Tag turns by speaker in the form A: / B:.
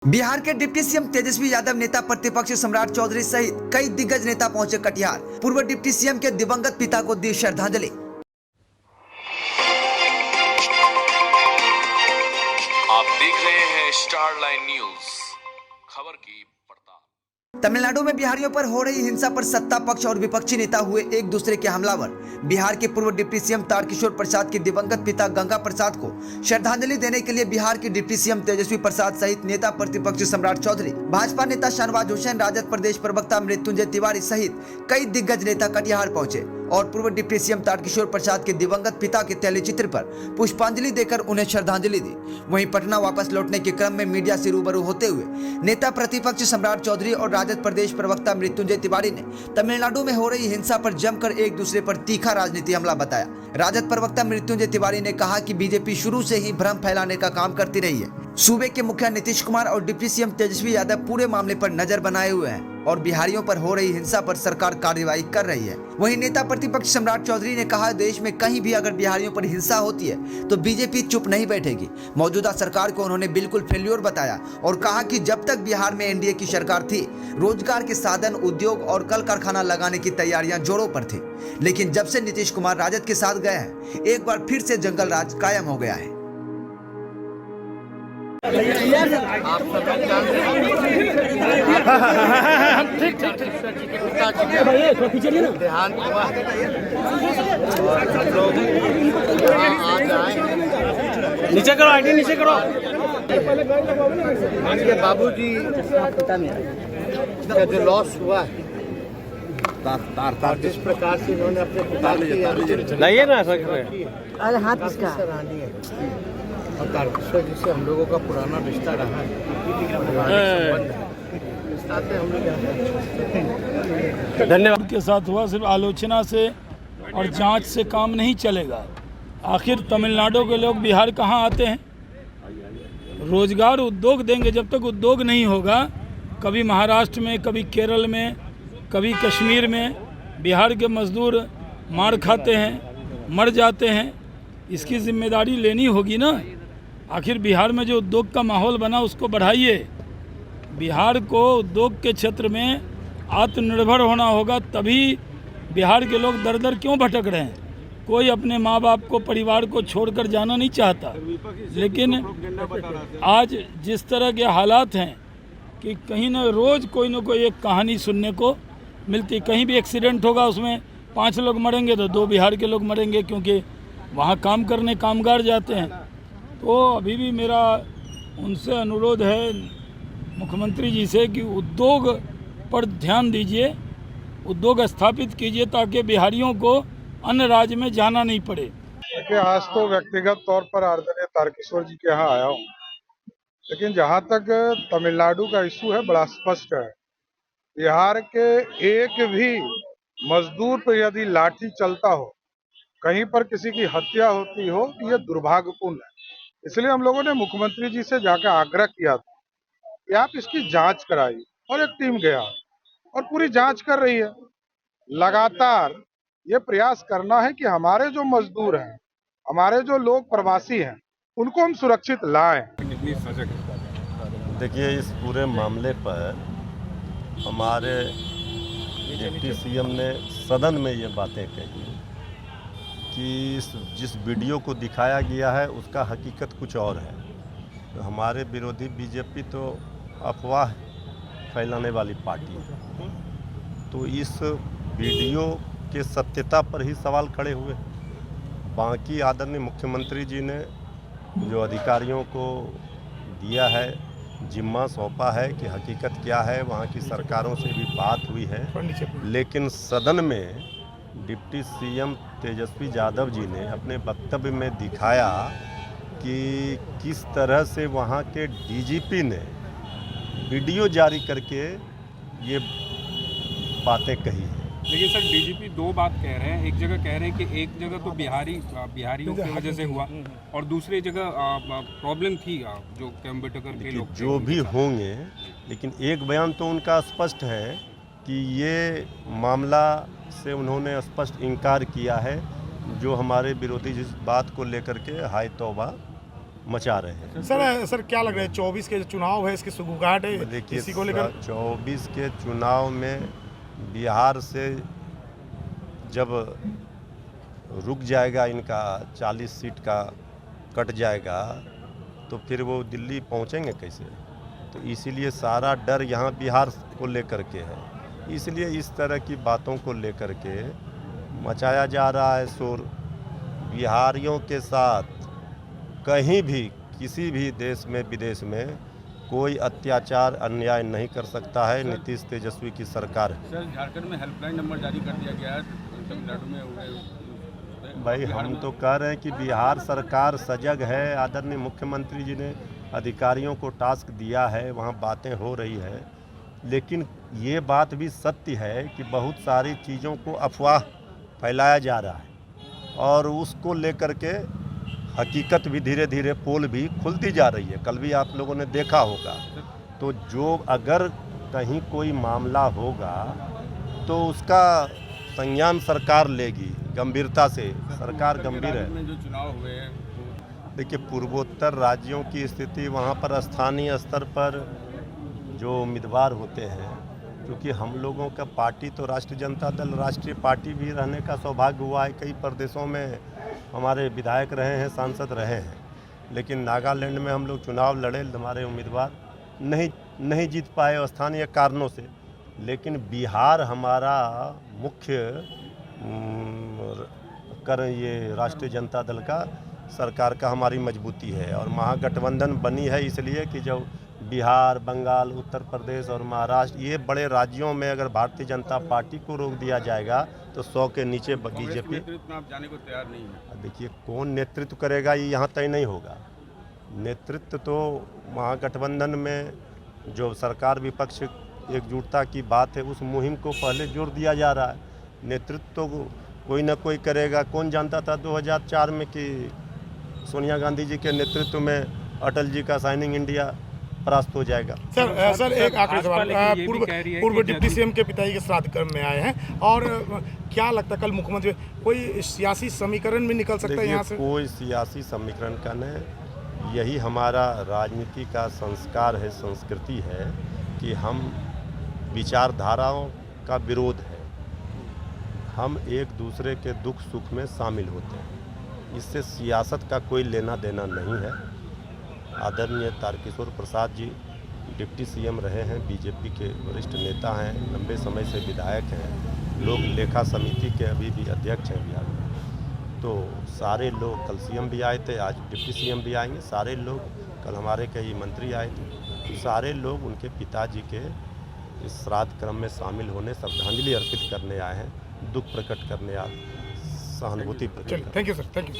A: बिहार के deputy CM Tejashwi Yadav, नेता प्रतिपक्ष सम्राट चौधरी सहित कई दिग्गज नेता पहुंचे कटिहार। पूर्व डिप्टी सीएम के दिवंगत पिता को दी श्रद्धांजलि।
B: आप देख रहे हैं स्टार लाइन न्यूज, खबर की पड़ताल।
A: तमिलनाडु में बिहारियों पर हो रही हिंसा पर सत्ता पक्ष और विपक्षी नेता हुए एक दूसरे के हमलावर। बिहार के पूर्व डिप्टी सीएम तारकिशोर प्रसाद के दिवंगत पिता गंगा प्रसाद को श्रद्धांजलि देने के लिए बिहार के डिप्टी सीएम तेजस्वी प्रसाद सहित नेता प्रतिपक्ष सम्राट चौधरी, भाजपा नेता शाहनवाज हुसैन, राजद प्रदेश प्रवक्ता मृत्युंजय तिवारी सहित कई दिग्गज नेता कटिहार पहुंचे और पूर्व डिप्टी सीएम तारकिशोर प्रसाद के दिवंगत पिता के तैलचित्र पर पुष्पांजलि देकर उन्हें श्रद्धांजलि दी। वहीं पटना वापस लौटने के क्रम में मीडिया से रूबरू होते हुए नेता प्रतिपक्ष सम्राट चौधरी और राजद प्रदेश प्रवक्ता मृत्युंजय तिवारी ने तमिलनाडु में हो रही हिंसा पर जमकर एक दूसरे पर तीखा राजनीति हमला बताया। राजद प्रवक्ता मृत्युंजय तिवारी ने कहा कि बीजेपी शुरू से ही भ्रम फैलाने का काम करती रही है। सूबे के मुखिया नीतीश कुमार और डिप्टी सीएम तेजस्वी यादव पूरे मामले पर नजर बनाए हुए हैं और बिहारियों पर हो रही हिंसा पर सरकार कार्रवाई कर रही है। वहीं नेता प्रतिपक्ष सम्राट चौधरी ने कहा, देश में कहीं भी अगर बिहारियों पर हिंसा होती है तो बीजेपी चुप नहीं बैठेगी। मौजूदा सरकार को उन्होंने बिल्कुल फेल्योर बताया और कहा कि जब तक बिहार में एनडीए की सरकार थी, रोजगार के साधन, उद्योग और कल कारखाना लगाने की तैयारियां जोरों पर थी। लेकिन जब से नीतीश कुमार राजद के साथ गए हैं, एक बार फिर से जंगल राज कायम हो गया है।
C: आप सब जानते हैं देहांत हुआ और सब लोग आज आए। नीचे करो, आईडी नीचे करो। इनके बाबूजी का जो लॉस हुआ है, जिस प्रकार से इन्होंने अपने पिता की लाइए ना, अरे हाथ इसका सराहनीय है। और तारकिशोर जी से हम लोगों का पुराना रिश्ता रहा है,
D: धन्यवाद के साथ हुआ। सिर्फ आलोचना से और जांच से काम नहीं चलेगा। आखिर तमिलनाडु के लोग बिहार कहाँ आते हैं? रोजगार, उद्योग देंगे। जब तक उद्योग नहीं होगा, कभी महाराष्ट्र में, कभी केरल में, कभी कश्मीर में बिहार के मजदूर मार खाते हैं, मर जाते हैं। इसकी जिम्मेदारी लेनी होगी ना। आखिर बिहार में जो उद्योग का माहौल बना उसको बढ़ाइए। बिहार को उद्योग के क्षेत्र में आत्मनिर्भर होना होगा, तभी बिहार के लोग दर दर क्यों भटक रहे हैं। कोई अपने माँ बाप को, परिवार को छोड़कर जाना नहीं चाहता, लेकिन आज जिस तरह के हालात हैं कि कहीं ना रोज़ कोई ना कोई एक कहानी सुनने को मिलती। कहीं भी एक्सीडेंट होगा, उसमें 5 लोग मरेंगे तो 2 बिहार के लोग मरेंगे, क्योंकि वहाँ काम करने कामगार जाते हैं। तो अभी भी मेरा उनसे अनुरोध है मुख्यमंत्री जी से कि उद्योग पर ध्यान दीजिए, उद्योग स्थापित कीजिए ताकि बिहारियों को अन्य राज्य में जाना नहीं पड़े।
E: देखिए, आज तो व्यक्तिगत तौर पर आदरणीय तारकिशोर जी के यहाँ आया हूँ, लेकिन जहाँ तक तमिलनाडु का इशू है, बड़ा स्पष्ट है। बिहार के एक भी मजदूर पर यदि लाठी चलता हो, कहीं पर किसी की हत्या होती हो, तो ये दुर्भाग्यपूर्ण है। इसलिए हम लोगों ने मुख्यमंत्री जी से जाकर आग्रह किया था कि आप इसकी जांच कराइए, और एक टीम गया और पूरी जांच कर रही है। लगातार ये प्रयास करना है कि हमारे जो मजदूर हैं, हमारे जो लोग प्रवासी हैं, उनको हम सुरक्षित लाएं।
F: देखिए, इस पूरे मामले पर हमारे डिप्टी सीएम ने सदन में ये बातें कही कि जिस वीडियो को दिखाया गया है उसका हकीकत कुछ और है। तो हमारे विरोधी बीजेपी तो अफवाह फैलाने वाली पार्टी है, तो इस वीडियो के सत्यता पर ही सवाल खड़े हुए। बाकी आदरणीय मुख्यमंत्री जी ने जो अधिकारियों को दिया है, जिम्मा सौंपा है कि हकीकत क्या है, वहाँ की सरकारों से भी बात हुई है। लेकिन सदन में डिप्टी सीएम तेजस्वी यादव जी ने अपने वक्तव्य में दिखाया कि किस तरह से वहाँ के डीजीपी ने वीडियो जारी करके ये बातें कही हैं।
G: लेकिन सर, डीजीपी 2 बात कह रहे हैं। एक जगह कह रहे हैं कि एक जगह तो बिहारियों की वजह से हुआ और दूसरी जगह प्रॉब्लम थी जो कैम्बेटकर के लोग
F: जो भी होंगे, लेकिन एक बयान तो उनका स्पष्ट है कि ये मामला से उन्होंने स्पष्ट इनकार किया है। जो हमारे विरोधी जिस बात को लेकर के हाय तौबा मचा रहे हैं।
H: सर क्या लग रहा है 24 के जो चुनाव है इसकी सुगबुगाहट है
F: देखिए,
H: इसी को लेकर?
F: 24 के चुनाव में बिहार से जब रुक जाएगा, इनका 40 सीट का कट जाएगा, तो फिर वो दिल्ली पहुंचेंगे कैसे? तो इसीलिए सारा डर यहाँ बिहार को लेकर के है। इसलिए इस तरह की बातों को लेकर के मचाया जा रहा है शोर। बिहारियों के साथ कहीं भी किसी भी देश में विदेश में कोई अत्याचार अन्याय नहीं कर सकता है। नीतीश तेजस्वी की सरकार है।
G: सर, झारखंड में हेल्पलाइन नंबर जारी कर दिया गया है, तमिलनाडु में हो गए।
F: भाई, हम तो कह रहे हैं कि बिहार सरकार सजग है। आदरणीय मुख्यमंत्री जी ने अधिकारियों को टास्क दिया है, वहाँ बातें हो रही है। लेकिन ये बात भी सत्य है कि बहुत सारी चीज़ों को अफवाह फैलाया जा रहा है और उसको लेकर के हकीकत भी धीरे धीरे पोल भी खुलती जा रही है। कल भी आप लोगों ने देखा होगा। तो जो अगर कहीं कोई मामला होगा तो उसका संज्ञान सरकार लेगी, गंभीरता से। सरकार गंभीर है।
G: जो चुनाव हुए हैं,
F: देखिए, पूर्वोत्तर राज्यों की स्थिति, वहाँ पर स्थानीय स्तर पर जो उम्मीदवार होते हैं, क्योंकि हम लोगों का पार्टी तो राष्ट्रीय जनता दल राष्ट्रीय पार्टी भी रहने का सौभाग्य हुआ है। कई प्रदेशों में हमारे विधायक रहे हैं, सांसद रहे हैं। लेकिन नागालैंड में हम लोग चुनाव लड़े, हमारे उम्मीदवार नहीं जीत पाए स्थानीय कारणों से। लेकिन बिहार हमारा मुख्य ये राष्ट्रीय जनता दल का सरकार का हमारी मजबूती है। और महागठबंधन बनी है इसलिए कि जब बिहार, बंगाल, उत्तर प्रदेश और महाराष्ट्र, ये बड़े राज्यों में अगर भारतीय जनता पार्टी को रोक दिया जाएगा तो 100 के नीचे बीजेपी।
G: नेतृत्व में आप जाने को तैयार नहीं है।
F: देखिए, कौन नेतृत्व करेगा ये यहाँ तय नहीं होगा। नेतृत्व तो महागठबंधन में जो सरकार विपक्ष एकजुटता की बात है, उस मुहिम को पहले जोर दिया जा रहा है। नेतृत्व तो कोई ना कोई करेगा। कौन जानता था 2004 में कि सोनिया गांधी जी के नेतृत्व में अटल जी का साइनिंग इंडिया परास्त हो जाएगा।
H: सर एक आखिरी सवाल। पूर्व डिप्टी सीएम के पिताजी के श्राद्ध कर्म में आए हैं और क्या लगता है कल मुख्यमंत्री कोई सियासी समीकरण भी निकल सकता है यहाँ से?
F: कोई सियासी समीकरण का नहीं। यही हमारा राजनीति का संस्कार है, संस्कृति है कि हम विचारधाराओं का विरोध है। हम एक दूसरे के दुख सुख में शामिल होते हैं। इससे सियासत का कोई लेना देना नहीं है। आदरणीय तारकिशोर प्रसाद जी डिप्टी सीएम रहे हैं, बीजेपी के वरिष्ठ नेता हैं, लंबे समय से विधायक हैं, लोग लेखा समिति के अभी भी अध्यक्ष हैं बिहार में। तो सारे लोग, कल सीएम भी आए थे, आज डिप्टी सीएम भी आएंगे, सारे लोग, कल हमारे कई मंत्री आए थे, तो सारे लोग उनके पिताजी के इस श्राद्ध क्रम में शामिल होने, श्रद्धांजलि अर्पित करने आए हैं, दुख प्रकट करने आए, सहानुभूति प्रकट।
H: Thank you sir, thank you.